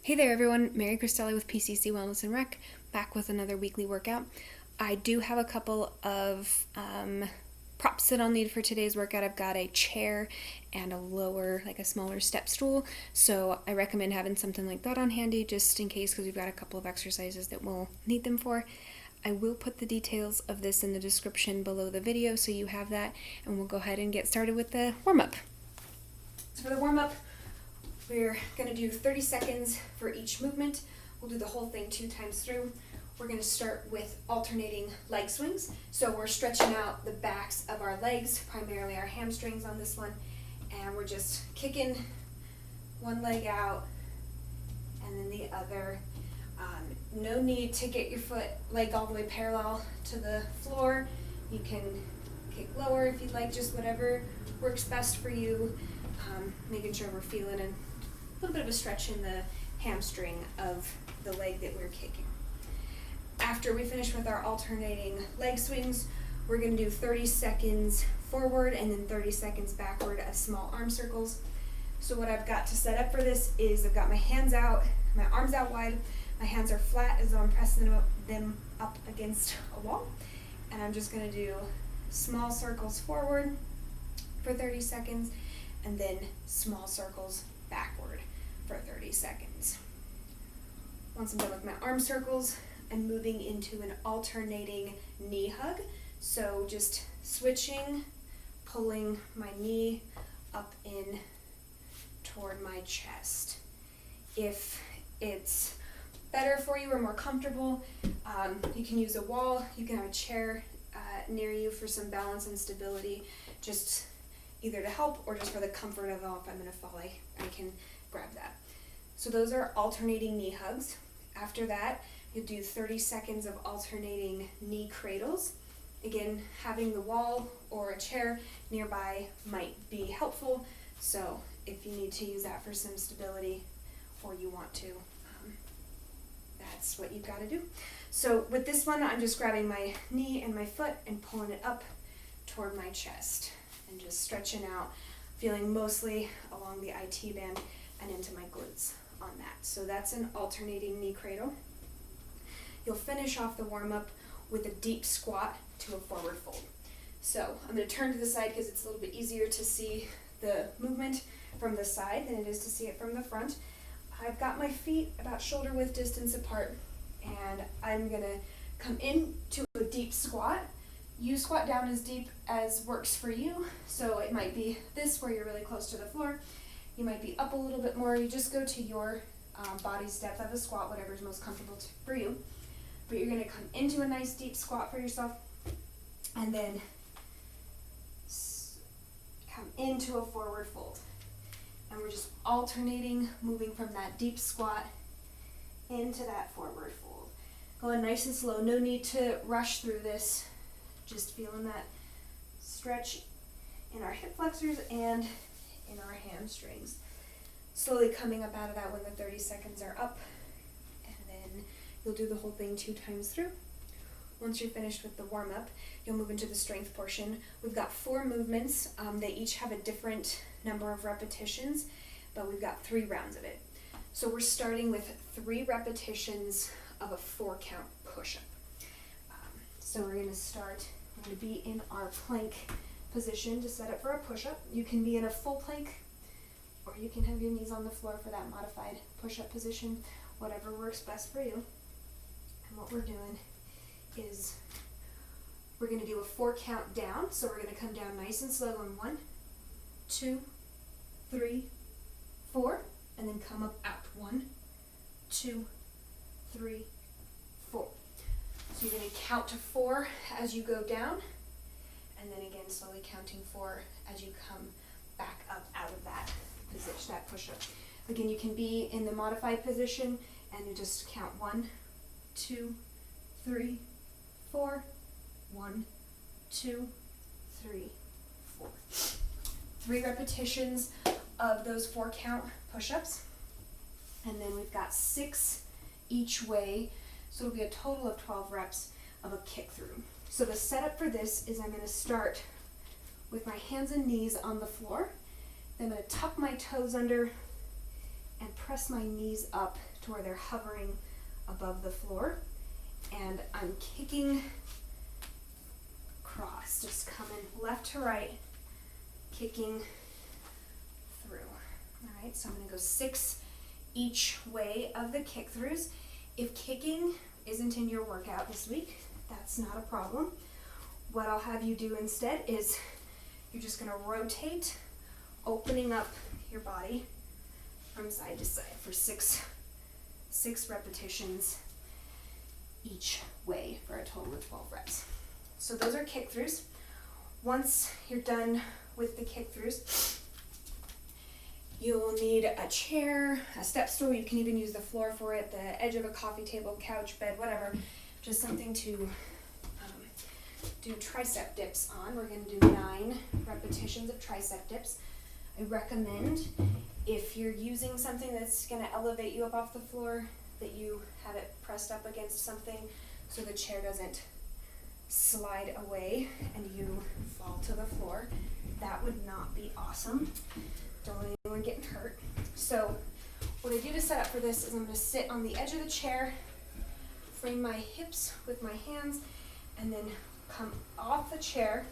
Hey there everyone, Mary Cristelli with PCC Wellness and Rec, back with another weekly workout. I do have a couple of props that I'll need for today's workout. I've got a chair and a smaller step stool, so I recommend having something like that on handy just in case, because we've got a couple of exercises that we'll need them for. I will put the details of this in the description below the video so you have that, and we'll go ahead and get started with the warm-up. So for the warm-up, we're going to do 30 seconds for each movement. We'll do the whole thing 2 times through. We're going to start with alternating leg swings. So we're stretching out the backs of our legs, primarily our hamstrings on this one, and we're just kicking one leg out and then the other. No need to get your leg all the way parallel to the floor. You can kick lower if you'd like, just whatever works best for you. Making sure we're feeling a little bit of a stretch in the hamstring of the leg that we're kicking. After we finish with our alternating leg swings, we're going to do 30 seconds forward and then 30 seconds backward of small arm circles. So what I've got to set up for this is I've got my hands out, my arms out wide, my hands are flat as though I'm pressing them up against a wall, and I'm just going to do small circles forward for 30 seconds and then small circles backward for 30 seconds. Once I'm done with my arm circles, I'm moving into an alternating knee hug. So just switching, pulling my knee up in toward my chest. If it's better for you or more comfortable, you can use a wall, you can have a chair near you for some balance and stability, just either to help or just for the comfort of, if I'm going to fall, I can grab that. So those are alternating knee hugs. After that, you'll do 30 seconds of alternating knee cradles. Again, having the wall or a chair nearby might be helpful, so if you need to use that for some stability or you want to, that's what you've got to do. So with this one, I'm just grabbing my knee and my foot and pulling it up toward my chest and just stretching out, feeling mostly along the IT band and into my glutes on that. So that's an alternating knee cradle. You'll finish off the warm-up with a deep squat to a forward fold. So I'm going to turn to the side because it's a little bit easier to see the movement from the side than it is to see it from the front. I've got my feet about shoulder width distance apart, and I'm going to come into a deep squat. You squat down as deep as works for you. So it might be this where you're really close to the floor. You might be up a little bit more. You just go to your body's depth of a squat, whatever is most comfortable for you. But you're going to come into a nice deep squat for yourself and then come into a forward fold. And we're just alternating, moving from that deep squat into that forward fold. Going nice and slow. No need to rush through this. Just feeling that stretch in our hip flexors and in our hamstrings. Slowly coming up out of that when the 30 seconds are up, and then you'll do the whole thing 2 times through. Once you're finished with the warm-up, you'll move into the strength portion. We've got 4 movements. They each have a different number of repetitions, but we've got 3 rounds of it. So we're starting with 3 repetitions of a 4-count push-up. So we're going to start, we're going to be in our plank position to set up for a push-up. You can be in a full plank, or you can have your knees on the floor for that modified push-up position, whatever works best for you. And what we're doing is we're going to do a 4 count down. So we're going to come down nice and slow on 1, 2, 3, 4, and then come up out. 1, 2, 3, 4. So you're going to count to 4 as you go down, and then again slowly counting 4 as you come back up out of that position, that push-up. Again, you can be in the modified position and you just count 1, 2, 3, 4, 1, 2, 3, 4. 3 repetitions of those 4 count push-ups, and then we've got 6 each way, so it'll be a total of 12 reps of a kick through. So the setup for this is I'm going to start with my hands and knees on the floor. Then I'm going to tuck my toes under and press my knees up to where they're hovering above the floor. And I'm kicking across, just coming left to right, kicking through. All right, so I'm gonna go 6 each way of the kick throughs. If kicking isn't in your workout this week, that's not a problem. What I'll have you do instead is you're just gonna rotate, opening up your body from side to side for six repetitions each way for a total of 12 reps. So those are kick throughs. Once you're done with the kick throughs, you'll need a chair, a step stool. You can even use the floor for it, the edge of a coffee table, couch, bed, whatever. Just something to do tricep dips on. We're going to do 9 repetitions of tricep dips. I recommend, if you're using something that's going to elevate you up off the floor, that you have it pressed up against something so the chair doesn't slide away and you fall to the floor. That would not be awesome. Don't want anyone getting hurt. So what I do to set up for this is I'm going to sit on the edge of the chair, frame my hips with my hands, and then come off the chair,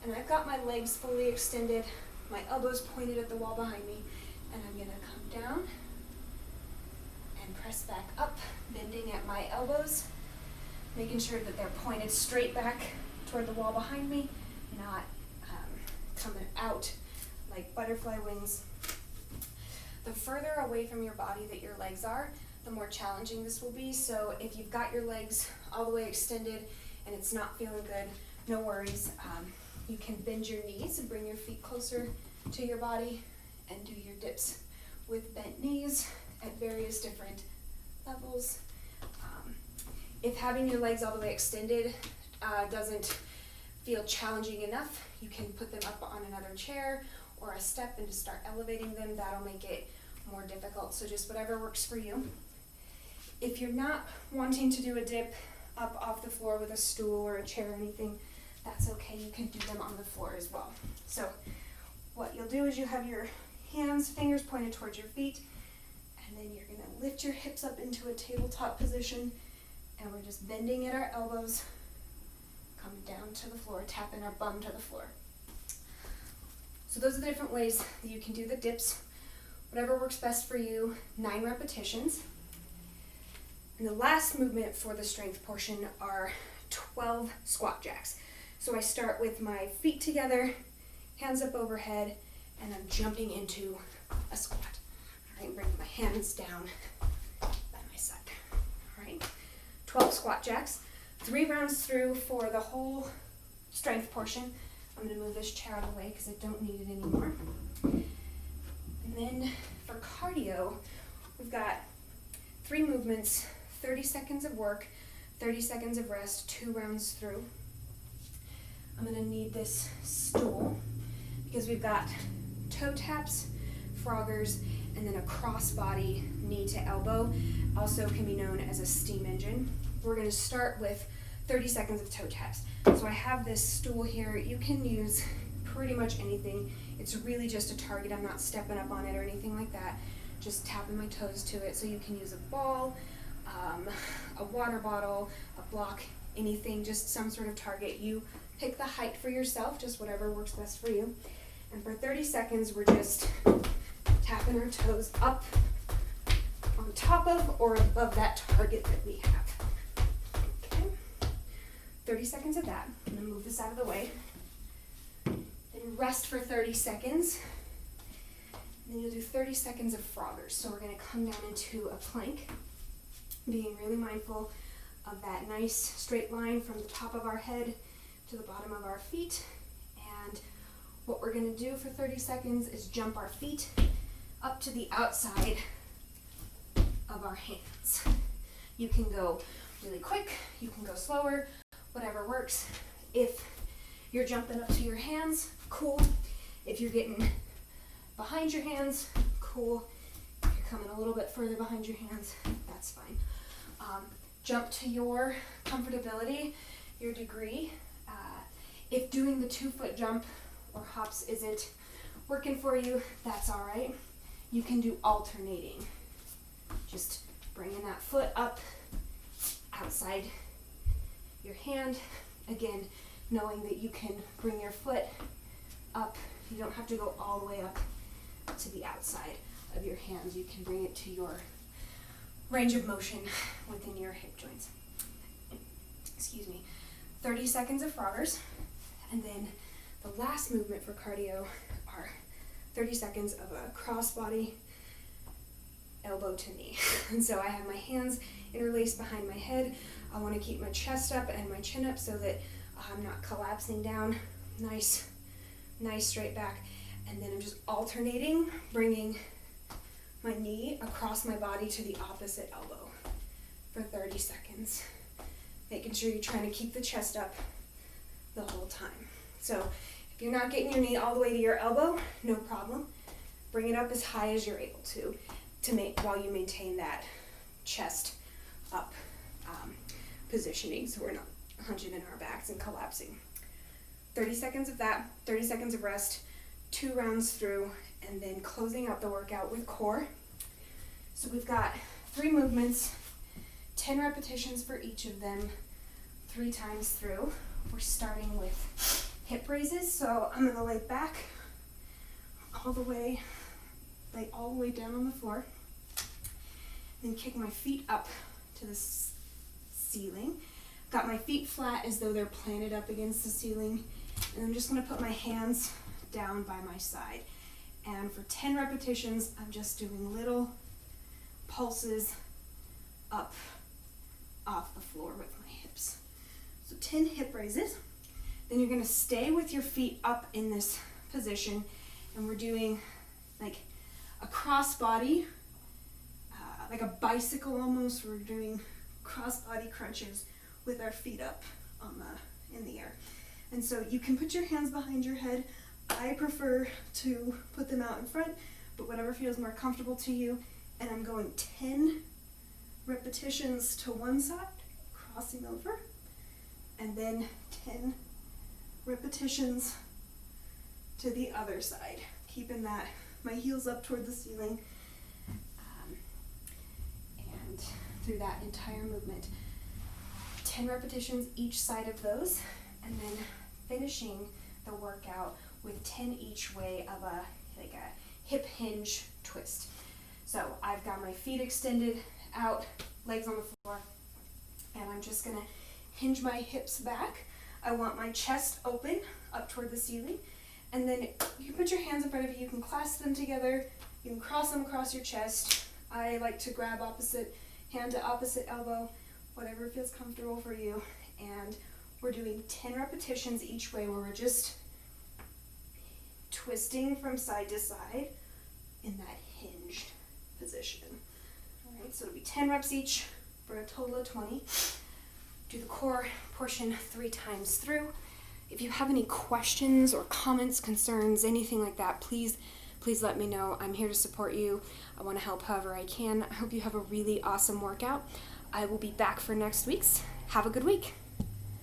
and I've got my legs fully extended, my elbows pointed at the wall behind me, and I'm going to come down and press back up, bending at my elbows, making sure that they're pointed straight back toward the wall behind me, not coming out like butterfly wings. The further away from your body that your legs are, the more challenging this will be. So if you've got your legs all the way extended and it's not feeling good, no worries. You can bend your knees and bring your feet closer to your body and do your dips with bent knees at various different levels. If having your legs all the way extended doesn't feel challenging enough, you can put them up on another chair or a step and just start elevating them. That'll make it more difficult. So just whatever works for you. If you're not wanting to do a dip up off the floor with a stool or a chair or anything, that's okay. You can do them on the floor as well. So what you'll do is you have your hands, fingers pointed towards your feet, and then you're going to lift your hips up into a tabletop position, and we're just bending at our elbows, coming down to the floor, tapping our bum to the floor. So those are the different ways that you can do the dips. Whatever works best for you, 9 repetitions. And the last movement for the strength portion are 12 squat jacks. So I start with my feet together, hands up overhead, and I'm jumping into a squat. All right, bringing my hands down by my side. All right, 12 squat jacks, 3 rounds through for the whole strength portion. I'm going to move this chair out of the way because I don't need it anymore. And then for cardio, we've got 3 movements, 30 seconds of work, 30 seconds of rest, 2 rounds through. I'm going to need this stool because we've got toe taps, froggers, and then a crossbody knee to elbow, also can be known as a steam engine. We're going to start with 30 seconds of toe taps. So I have this stool here. You can use pretty much anything. It's really just a target. I'm not stepping up on it or anything like that. Just tapping my toes to it. So you can use a ball, a water bottle, a block, anything, just some sort of target. You pick the height for yourself, just whatever works best for you. And for 30 seconds, we're just tapping our toes up on top of or above that target that we have. Okay, 30 seconds of that. I'm gonna move this out of the way. Then rest for 30 seconds. And then you'll do 30 seconds of froggers. So we're gonna come down into a plank, being really mindful of that nice straight line from the top of our head to the bottom of our feet. And what we're going to do for 30 seconds is jump our feet up to the outside of our hands. You can go really quick, you can go slower, whatever works. If you're jumping up to your hands, cool. If you're getting behind your hands, cool. If you're coming a little bit further behind your hands, that's fine. Jump to your comfortability, your degree. If doing the 2-foot jump or hops isn't working for you, that's all right. you can do alternating. Just bringing that foot up outside your hand. Again, knowing that you can bring your foot up. You don't have to go all the way up to the outside of your hands. You can bring it to your range of motion within your hip joints. Excuse me. 30 seconds of froggers, and then the last movement for cardio are 30 seconds of a crossbody elbow to knee. And so I have my hands interlaced behind my head. I want to keep my chest up and my chin up so that I'm not collapsing down. Nice straight back. And then I'm just alternating, bringing my knee across my body to the opposite elbow for 30 seconds. Making sure you're trying to keep the chest up the whole time. So if you're not getting your knee all the way to your elbow, no problem. Bring it up as high as you're able to make while you maintain that chest up positioning, so we're not hunching in our backs and collapsing. 30 seconds of that, 30 seconds of rest, 2 rounds through, and then closing out the workout with core. So we've got 3 movements, 10 repetitions for each of them, 3 times through. We're starting with hip raises, so I'm gonna lay back all the way down on the floor, then kick my feet up to the ceiling. Got my feet flat as though they're planted up against the ceiling, and I'm just gonna put my hands down by my side. And for 10 repetitions, I'm just doing little pulses up off the floor with my hips. So 10 hip raises. Then you're gonna stay with your feet up in this position, and we're doing like a crossbody, like a bicycle almost. We're doing crossbody crunches with our feet up in the air. And so you can put your hands behind your head. I prefer to put them out in front, but whatever feels more comfortable to you. And I'm going 10 repetitions to one side, crossing over, and then 10 repetitions to the other side, keeping that my heels up toward the ceiling, and through that entire movement. 10 repetitions each side of those, and then finishing the workout with 10 each way of a hip hinge twist. So I've got my feet extended out, legs on the floor, and I'm just gonna hinge my hips back. I want my chest open up toward the ceiling, and then you can put your hands in front of you. You can clasp them together. You can cross them across your chest. I like to grab opposite hand to opposite elbow, whatever feels comfortable for you. And we're doing 10 repetitions each way where we're just twisting from side to side in that hinged position. All right, so it'll be 10 reps each for a total of 20. Do the core portion 3 times through. If you have any questions or comments, concerns, anything like that, please let me know. I'm here to support you. I want to help however I can. I hope you have a really awesome workout. I will be back for next week's. Have a good week.